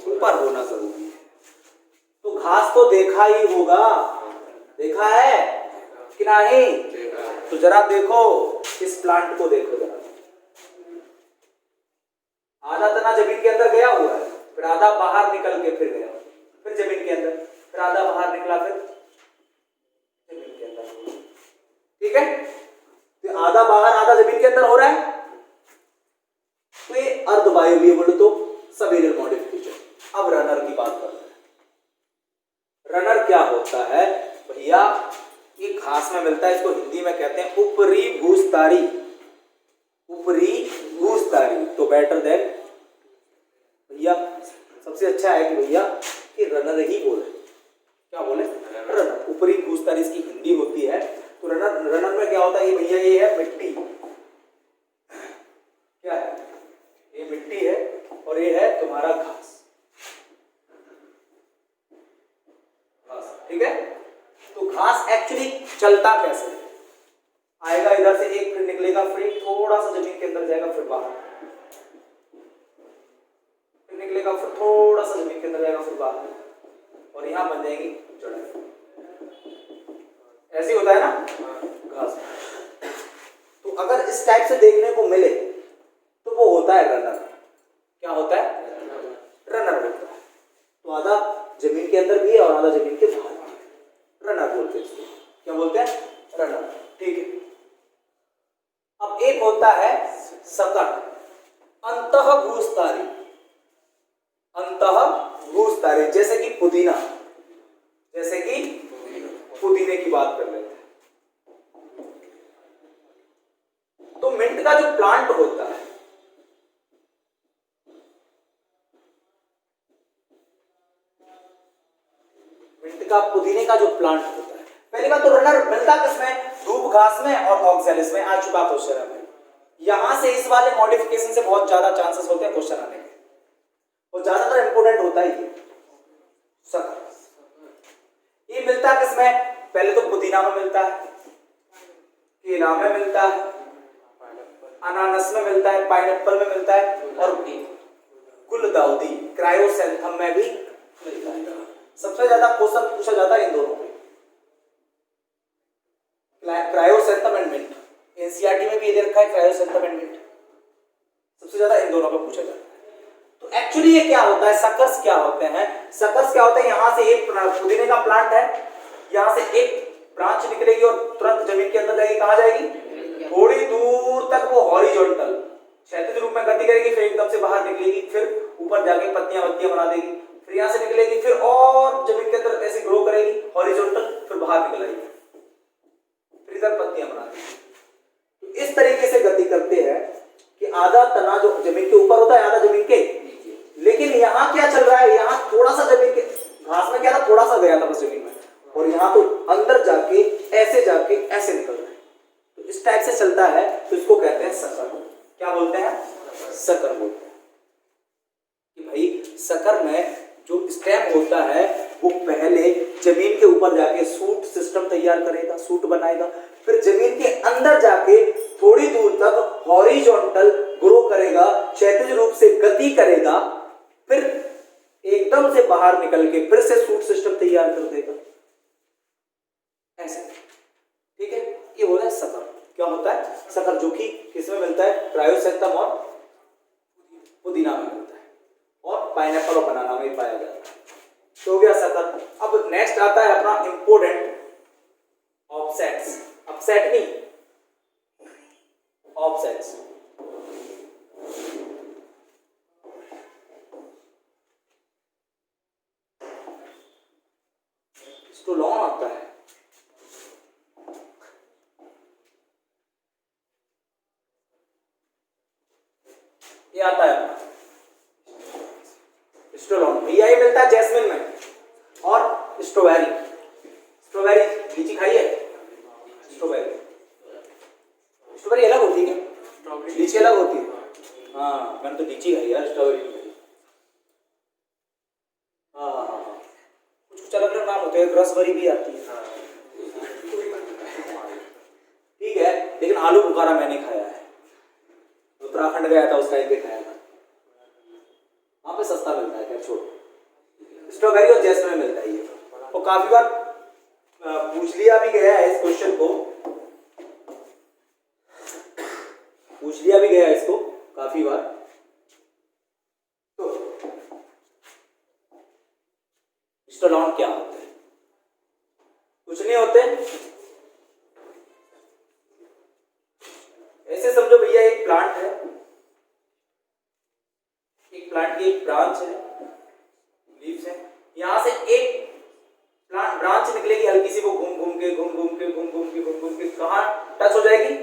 A: ऊपर होना जरूरी है। तो घास तो देखा ही होगा, देखा है कि नहीं, तो जरा देखो इस प्लांट को, देखो जरा, आधा तना जमीन के अंदर गया हुआ है, फिर आधा बाहर निकल के फिर गया, फिर जमीन के अंदर, फिर आधा बाहर निकला, फिर जमीन के अंदर। ठीक है, तो आधा बाहर आधा जमीन के अंदर हो रहा है, तो ये अर्धवायवीय बोले तो सबेरियल मॉडिफिकेशन। अब रनर की बात करते हैं। रनर क्या होता है भैया, ये घास में मिलता है, इसको हिंदी में कहते हैं ऊपरी भूस्तारी, ऊपरी भूस्तारी। तो बेटर देन भैया सबसे अच्छा है कि भैया कि रनर ही बोले। क्या बोले? रनर। ऊपरी भूस्तारी इसकी हिंदी होती है। तो रनर, रनर में क्या होता है, ये भैया ये है मिट्टी, क्या है ये मिट्टी है, और ये है तुम्हारा घास, ठीक है। तो घास एक्चुअली चलता कैसे है, आएगा इधर से एक, फिर निकलेगा, फिर थोड़ा सा जमीन के अंदर जाएगा, फिर बाहर, फिर निकलेगा, फिर थोड़ा सा जमीन के अंदर जाएगा, फिर बाहर, और यहां बन जाएगी जड़ें। ऐसे होता है ना घास। तो अगर इस टाइप से देखने को मिले तो वो होता है रनर। क्या होता है? रनर होता है। तो आधा जमीन के अंदर भी है और आधा जमीन के बाहर भी है, रनर बोलते हैं इसको। क्या बोलते हैं? रनर। ठीक है। अब एक होता है सकर, अंतः भूस्तारी, अंतः भूस्तारी, जैसे कि पुदीना, जैसे कि पुदीने की बात कर लेते हैं। तो मिंट का जो प्लांट होता है, मिंट का, पुदीने का जो प्लांट होता है, पहले का तो रनर मिलता किसमें? धूप घास में और ऑक्सैलिस में। आ चुका क्वेश्चन है भाई। यहां से इस वाले मॉडिफिकेशन से बहुत ज्यादा चांसेस होते हैं क्वेश्चन आने के, और ज्यादातर इंपोर्टेंट होता है ये सकर। ये मिलता किसमें? पहले तो पुदीना में मिलता है, केला में मिलता है, अनानास में मिलता है, पाइनएप्पल में मिलता है, और गुलदाउदी क्रायोसैंथम में भी मिलता है। सबसे ज्यादा क्वेश्चन पूछा जाता है इन दोनों में, क्रायोसैंथम एंड मिंट। एनसीईआरटी में भी ये दे रखा है क्रायोसैंथम एंड मिंट, सबसे ज्यादा इन दोनों पे पूछा जाता है। तो एक्चुअली ये क्या होता है, सकर्स क्या होते हैं? सकर्स क्या होते हैं, यहां से एक पुदीने का प्लांट है, यहां से एक ब्रांच निकलेगी और तुरंत जमीन के अंदर जाएगी। कहां जाएगी? थोड़ी दूर तक वो हॉरिजॉन्टल क्षैतिज रूप में गति करेगी, फिर एकदम से बाहर निकलेगी, फिर ऊपर जाके पत्तियां बना देगी, फिर यहां से निकलेगी, फिर और जमीन के अंदर ऐसे ग्रो करेगी हॉरिजॉन्टल, फिर बाहर निकल आएगी, फिर इधर पत्तियां बना देगी। तो इस तरीके से गति करते हैं कि आधा तना जो जमीन के ऊपर होता है, आधा जमीन के, लेकिन यहाँ क्या चल रहा है, यहाँ थोड़ा सा जमीन के, घास में क्या था, थोड़ा सा गया था बस जमीन में, और यहाँ तो अंदर जाके ऐसे निकल रहा है। तो इस टाइप से चलता है, तो इसको कहते हैं सकर। क्या बोलते हैं? सकर बोलते हैं। कि भाई सकर में जो स्टेम होता है वो पहले जमीन के ऊपर जाके सूट सिस्टम तैयार करेगा, सूट बनाएगा, फिर जमीन के अंदर जाके थोड़ी दूर तक हॉरिजॉन्टल ग्रो करेगा, क्षैतिज रूप से गति करेगा, फिर एकदम से बाहर निकल के फिर से सूट सिस्टम तैयार कर देगा, ऐसे। ठीक है, ये हो रहा है सकर। क्या होता है? सकर, जो कि किसमें मिलता है? क्रायोसैंथम और पुदीना में मिलता है, और पाइनएप्पल और बनाना में पाया जाता है। तो हो गया सकर। अब नेक्स्ट आता है अपना इंपोर्टेंट ऑफसेट्स। अपसेट नहीं, ऑफसेट्स। स्टोलॉन आता है, ये आता है अपना स्टोलॉन। भैया ये मिलता है जैस्मिन में और स्ट्रॉबेरी। स्ट्रॉबेरी लीची खाई है? स्ट्रॉबेरी, स्ट्रॉबेरी अलग होती है क्या? लीची अलग होती है? हाँ, मैंने तो लीची खाई यार, स्ट्रॉबेरी नहीं खाई। हाँ, कुछ अलग अलग नाम होते हैं, रसभरी भी आती है। ठीक है, लेकिन आलू बुखारा मैंने खाया है, उत्तराखंड गया था उस टाइम पे खाया था, वहां पे सस्ता मिलता है। क्या छोड़, स्ट्रॉबेरी और जैस्मिन मिलता है ये, और काफी बार पूछ लिया भी गया है इस क्वेश्चन को, पूछ लिया भी गया है इसको काफी बार। तो स्टोलॉन क्या होते हैं? कुछ नहीं होते, प्लांट की एक ब्रांच है, लीव्स है, यहां से एक प्लांट ब्रांच निकलेगी हल्की सी, वो घूम घूम के कहां टच हो जाएगी,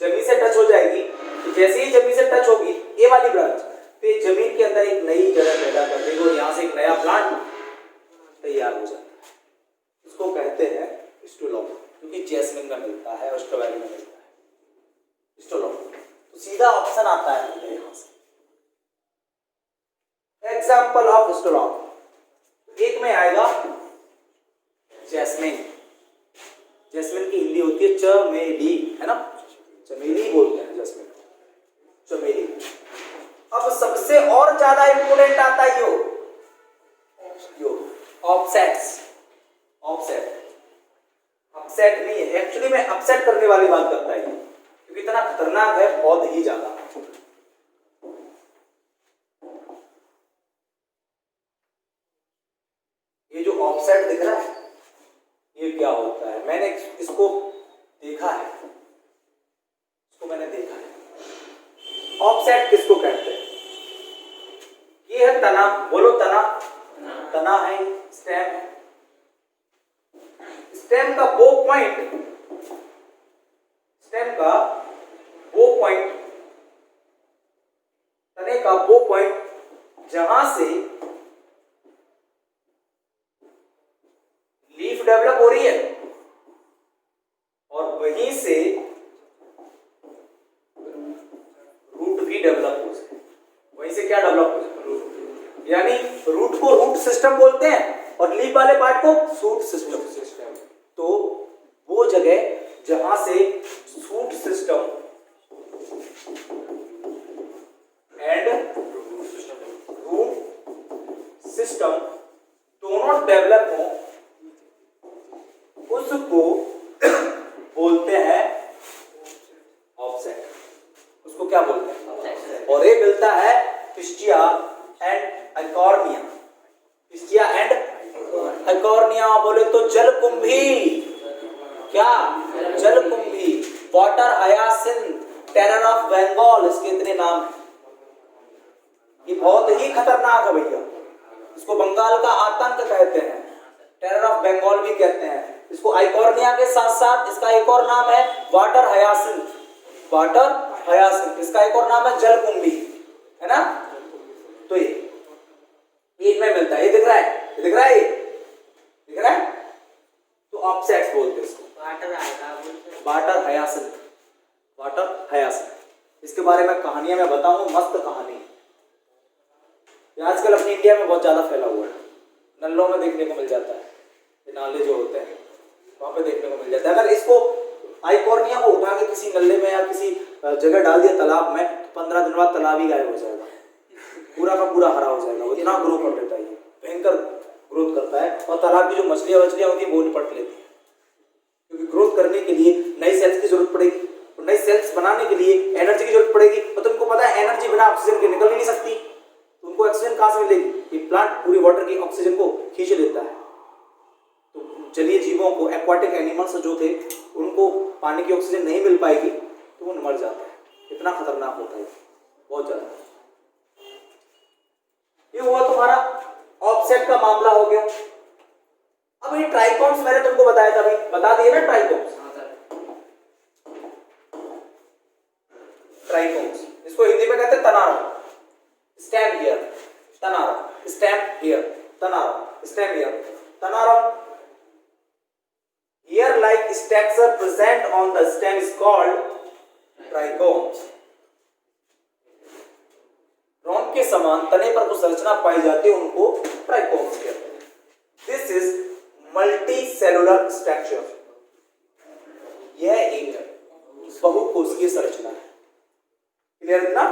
A: जमीन से टच हो जाएगी। तो जैसे ही जमीन से टच होगी ये वाली ब्रांच, तो ये जमीन के अंदर एक नई जड़ पैदा कर देगी और यहां से एक नया प्लांट तैयार हो जाता है। इसको कहते हैं स्टोलॉग, क्योंकि जैस्मिन में मिलता है और स्ट्रॉबेरी में मिलता है स्टोलॉग। तो सीधा ऑप्शन आता है यहां से, एग्जाम्पल ऑफ स्टोलॉग। एक में आएगा जैस्मिन, जैस्मिन की हिंदी होती है चमेली, है ना, चमेली बोलते हैं जैस्मिन, चमेली। अब सबसे और ज्यादा इंपोर्टेंट आता है यो ऑफसेट्स। ऑफसेट, अपसेट नहीं है एक्चुअली, में अपसेट करने वाली बात करता है क्योंकि इतना खतरनाक है, बहुत ही ज्यादा। ये जो ऑफसेट दिख रहा है ये क्या होता है, मैंने इसको देखा है, मैंने देखा है। ऑफसेट किसको कहते हैं? ये है तना, बोलो तना, तना है, स्टेम है। स्टेम का वो पॉइंट, स्टेम का वो पॉइंट, तने का वो पॉइंट जहां से लीफ डेवलप हो रही है और वहीं से रूट भी डेवलप हो सके, वहीं से क्या डेवलप हो सके, यानी रूट को रूट सिस्टम बोलते हैं और लीफ वाले पार्ट को शूट सिस्टम। तो वो जगह जहां से shoot system and root system दोनों डेवलप हो, उसको बोलते हैं ऑफसेट। उसको क्या बोलते हैं? और ये मिलता है Pistia and Eichhornia. Pistia and Eichhornia बोले तो जलकुंभी, क्या जलकुंभी, water hyacinth, terror of Bengal, इसके इतने नाम हैं। ये बहुत ही खतरनाक है भैया, इसको बंगाल का आतंक कहते हैं, टेरर ऑफ बंगाल भी कहते हैं इसको। आइकॉर्निया के साथ साथ इसका एक और नाम है वाटर हायासिंथ, वाटर हायासिंथ, इसका एक और नाम है जलकुंभी, है ना। तो ये में मिलता है, ये दिख रहा है, ये दिख रहा है, ये दिख रहा है, तो ऑफसेट्स बोलते हैं इसको, वाटर हायासिंथ, वाटर हायासिंथ। इसके बारे में कहानियां मैं बताऊंगा, मस्त कहानी। आजकल अपनी इंडिया में बहुत ज्यादा फैला हुआ है, नल्लों में देखने को मिल जाता है, नाले जो होते हैं वहां पे देखने को मिल जाता है। अगर इसको आइकॉर्निया को उठा के किसी नल्ले में या किसी जगह डाल दिया तालाब में, 15 दिन बाद तालाब ही गायब हो जाएगा, पूरा का पूरा हरा हो जाएगा। वो इतना ग्रो कर लेता है, भयंकर ग्रोथ करता है, और तालाब की जो मछलियां होती है वो निपट लेती है, क्योंकि ग्रोथ करने के लिए नई सेल्स की जरूरत पड़ेगी, और नई सेल्स बनाने के लिए एनर्जी की जरूरत पड़ेगी। और तुमको पता है एनर्जी बिना ऑक्सीजन के निकल ही नहीं सकती, तो उनको ऑक्सीजन कहां से मिलेगी? ये प्लांट पूरी वाटर की ऑक्सीजन को खींच लेता है। तो जलीय जीवों को, एक्वाटिक एनिमल्स जो थे, उनको पानी की ऑक्सीजन नहीं मिल पाएगी तो वो मर जाता है। इतना खतरनाक होता है, बहुत ज्यादा। ये हुआ तुम्हारा ऑफसेट का मामला हो गया। अब ये ट्राइकोन्स मैंने तुमको बताया था, भाई बता दिए ना ट्राइकोन्स। ट्राइकोन्स इसको हिंदी में कहते हैं तनारों, स्टेम हियर, तनारों, स्टेम हियर, तनारों, स्टेम हियर, तनारों। Hair like structure present on the stem is called trichomes. रोम के समान तने पर कुछ संरचना पाई जाती है, उनको ट्राइकोम्स कहते हैं। This is multicellular structure. यह एक बहुकोषीय संरचना है। क्लियर है ना?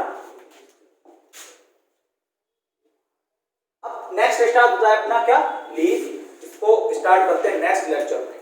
A: अब नेक्स्ट स्टार्ट होता है अपना क्या, लीफ। इसको स्टार्ट करते हैं नेक्स्ट लेक्चर में।